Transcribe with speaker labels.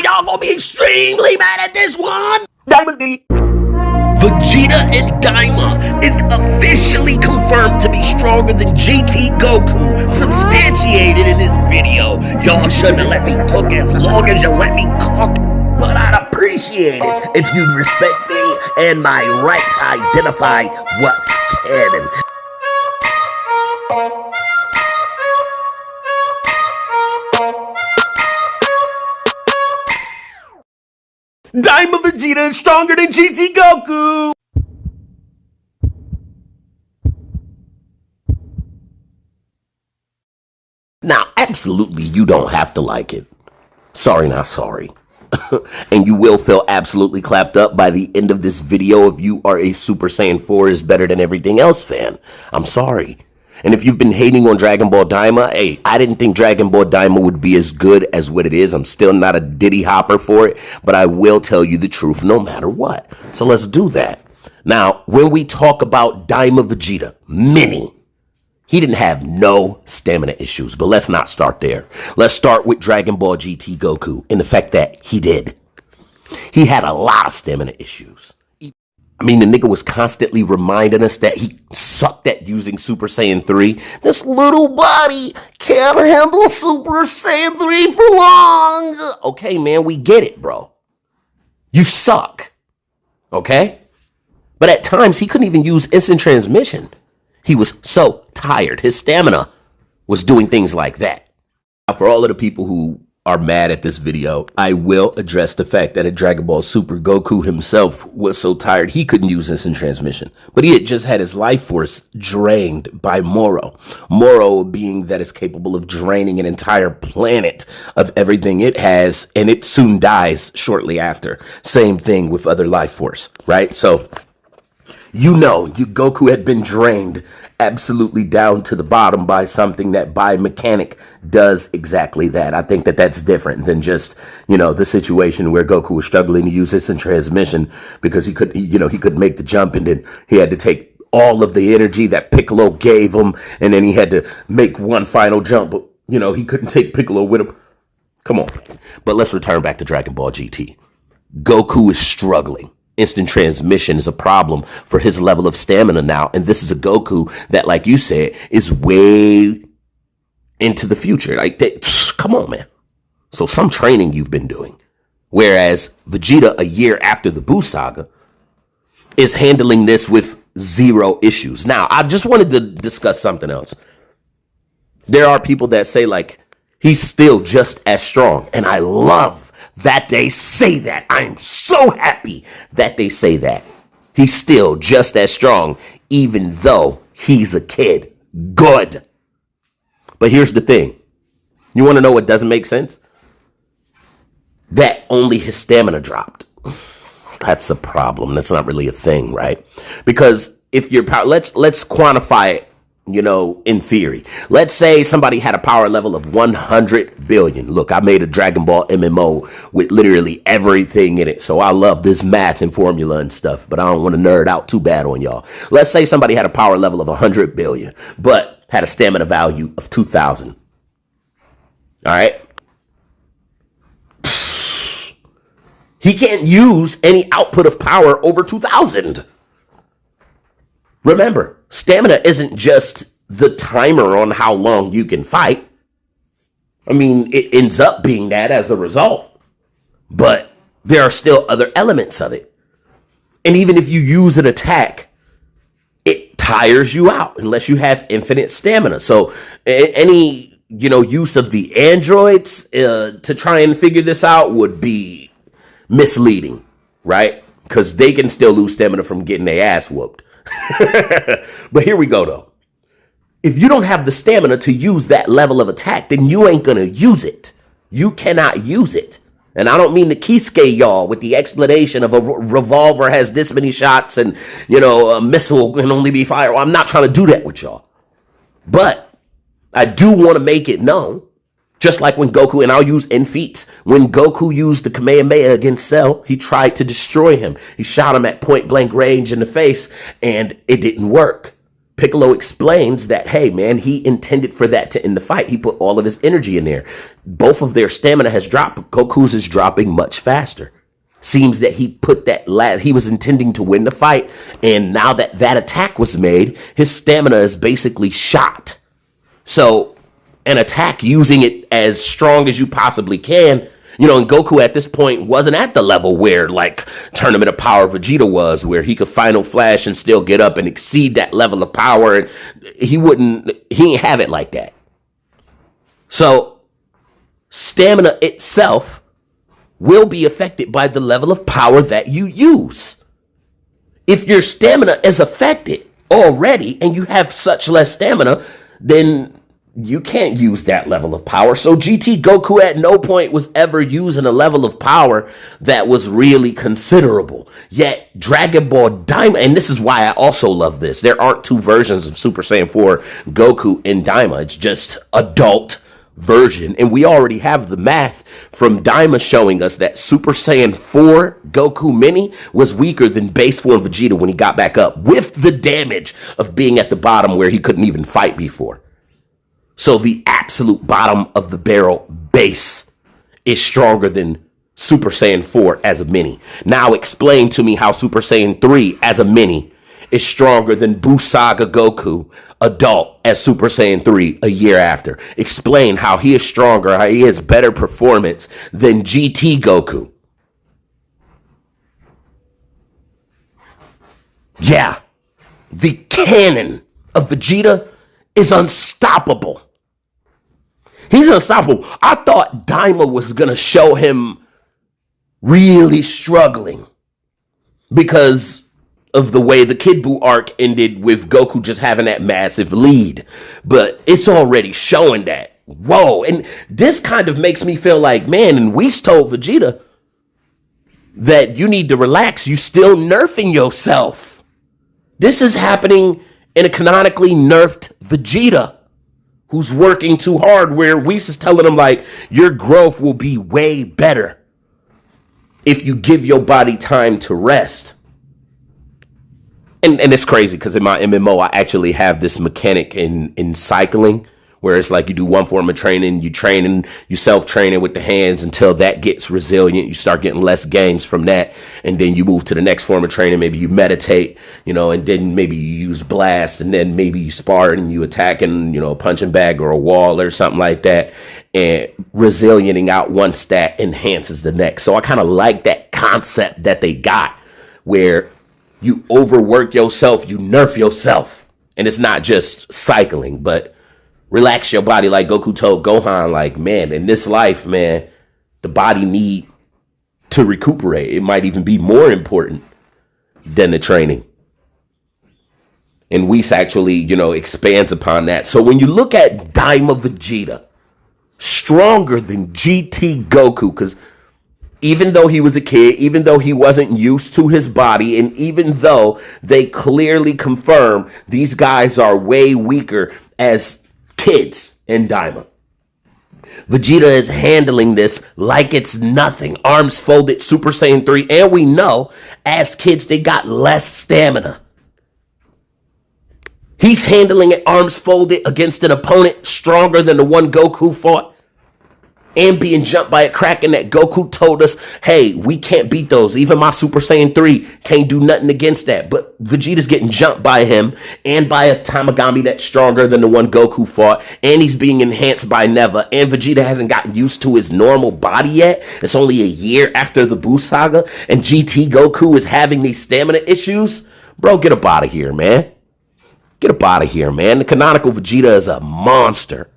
Speaker 1: y'all gonna be extremely mad at this one. Dynasty. Vegeta and Daima is officially confirmed to be stronger than GT Goku, substantiated in this video. Y'all shouldn't have let me cook as long as you let me cook, but I'd appreciate it if you'd respect me and my right to identify what's canon. Daima Vegeta is stronger than GT Goku! Now, absolutely, you don't have to like it. Sorry, not sorry. And you will feel absolutely clapped up by the end of this video if you are a Super Saiyan 4 is better than everything else fan. I'm sorry. And if you've been hating on Dragon Ball Daima, hey, I didn't think Dragon Ball Daima would be as good as what it is. I'm still not a Diddy hopper for it, but I will tell you the truth no matter what. So let's do that. Now, when we talk about Daima Vegeta Mini, he didn't have no stamina issues, but let's not start there. Let's start with Dragon Ball GT Goku and the fact that he did. He had a lot of stamina issues. I mean, the nigga was constantly reminding us that he sucked at using Super Saiyan 3. This little body can't handle Super Saiyan 3 for long. Okay, man, we get it, bro. You suck. Okay? But at times, he couldn't even use instant transmission. He was so tired. His stamina was doing things like that. Now, for all of the people who are mad at this video, I will address the fact that in Dragon Ball Super, Goku himself was so tired he couldn't use instant transmission. But he had just had his life force drained by Moro. Moro being that it's capable of draining an entire planet of everything it has, and it soon dies shortly after. Same thing with other life force, right? So, Goku had been drained absolutely down to the bottom by something that biomechanic does exactly that. I think that that's different than just, the situation where Goku was struggling to use instant transmission because he couldn't make the jump, and then he had to take all of the energy that Piccolo gave him, and then he had to make one final jump. But, he couldn't take Piccolo with him. Come on. But let's return back to Dragon Ball GT. Goku is struggling. Instant transmission is a problem for his level of stamina now. And this is a Goku that, like you said, is way into the future. Like, come on, man. So some training you've been doing. Whereas Vegeta, a year after the Buu saga, is handling this with zero issues. Now, I just wanted to discuss something else. There are people that say, like, he's still just as strong. And I love that they say that. I'm so happy that they say that. He's still just as strong, even though he's a kid. Good. But here's the thing. You want to know what doesn't make sense? That only his stamina dropped. That's a problem. That's not really a thing, right? Because if your power, let's quantify it. In theory, let's say somebody had a power level of 100 billion. Look, I made a Dragon Ball MMO with literally everything in it. So I love this math and formula and stuff, but I don't want to nerd out too bad on y'all. Let's say somebody had a power level of 100 billion, but had a stamina value of 2,000. All right. He can't use any output of power over 2,000. Remember, stamina isn't just the timer on how long you can fight. I mean, it ends up being that as a result. But there are still other elements of it. And even if you use an attack, it tires you out unless you have infinite stamina. So any, use of the androids to try and figure this out would be misleading, right? Because they can still lose stamina from getting their ass whooped. But here we go, though. If you don't have the stamina to use that level of attack, then you ain't gonna use it. You cannot use it. And I don't mean to Kisuke y'all with the explanation of a revolver has this many shots and, a missile can only be fired. Well, I'm not trying to do that with y'all. But I do want to make it known, just like when Goku, and I'll use in feats, when Goku used the Kamehameha against Cell, he tried to destroy him. He shot him at point blank range in the face, and it didn't work. Piccolo explains that, hey, man, he intended for that to end the fight. He put all of his energy in there. Both of their stamina has dropped. Goku's is dropping much faster. Seems that he put that he was intending to win the fight. And now that that attack was made, his stamina is basically shot. So an attack using it as strong as you possibly can. You know, and Goku at this point wasn't at the level where like Tournament of Power Vegeta was, where he could Final Flash and still get up and exceed that level of power. And he ain't have it like that. So stamina itself will be affected by the level of power that you use. If your stamina is affected already and you have such less stamina, then you can't use that level of power. So GT Goku at no point was ever using a level of power that was really considerable. Yet Dragon Ball Daima, and this is why I also love this, there aren't two versions of Super Saiyan 4 Goku in Daima. It's just adult version. And we already have the math from Daima showing us that Super Saiyan 4 Goku Mini was weaker than base form Vegeta when he got back up, with the damage of being at the bottom where he couldn't even fight before. So the absolute bottom of the barrel base is stronger than Super Saiyan 4 as a mini. Now explain to me how Super Saiyan 3 as a mini is stronger than Buu Saga Goku adult as Super Saiyan 3 a year after. Explain how he is stronger, how he has better performance than GT Goku. Yeah, the cannon of Vegeta is unstoppable. He's unstoppable. I thought Daima was going to show him really struggling because of the way the Kid Buu arc ended with Goku just having that massive lead. But it's already showing that. Whoa. And this kind of makes me feel like, man, and Whis told Vegeta that you need to relax. You still nerfing yourself. This is happening in a canonically nerfed Vegeta who's working too hard, where Whis is telling him, like, your growth will be way better if you give your body time to rest. And it's crazy because in my MMO, I actually have this mechanic in cycling where it's like you do one form of training, you self-training with the hands until that gets resilient. You start getting less gains from that. And then you move to the next form of training. Maybe you meditate, and then maybe you use blast, and then maybe you spar and you attacking, a punching bag or a wall or something like that. And resilienting out one stat enhances the next. So I kind of like that concept that they got where you overwork yourself, you nerf yourself. And it's not just cycling, but relax your body, like Goku told Gohan, like, man, in this life, man, the body need to recuperate. It might even be more important than the training. And Whis actually, expands upon that. So when you look at Daima Vegeta, stronger than GT Goku, because even though he was a kid, even though he wasn't used to his body, and even though they clearly confirm these guys are way weaker as kids in Daima, Vegeta is handling this like it's nothing. Arms folded, Super Saiyan 3. And we know as kids, they got less stamina. He's handling it arms folded against an opponent stronger than the one Goku fought. And being jumped by a Kraken that Goku told us, hey, we can't beat those. Even my Super Saiyan 3 can't do nothing against that. But Vegeta's getting jumped by him and by a Tamagami that's stronger than the one Goku fought. And he's being enhanced by Neva. And Vegeta hasn't gotten used to his normal body yet. It's only a year after the Buu Saga. And GT Goku is having these stamina issues. Bro, get up out of here, man. Get up out of here, man. The canonical Vegeta is a monster.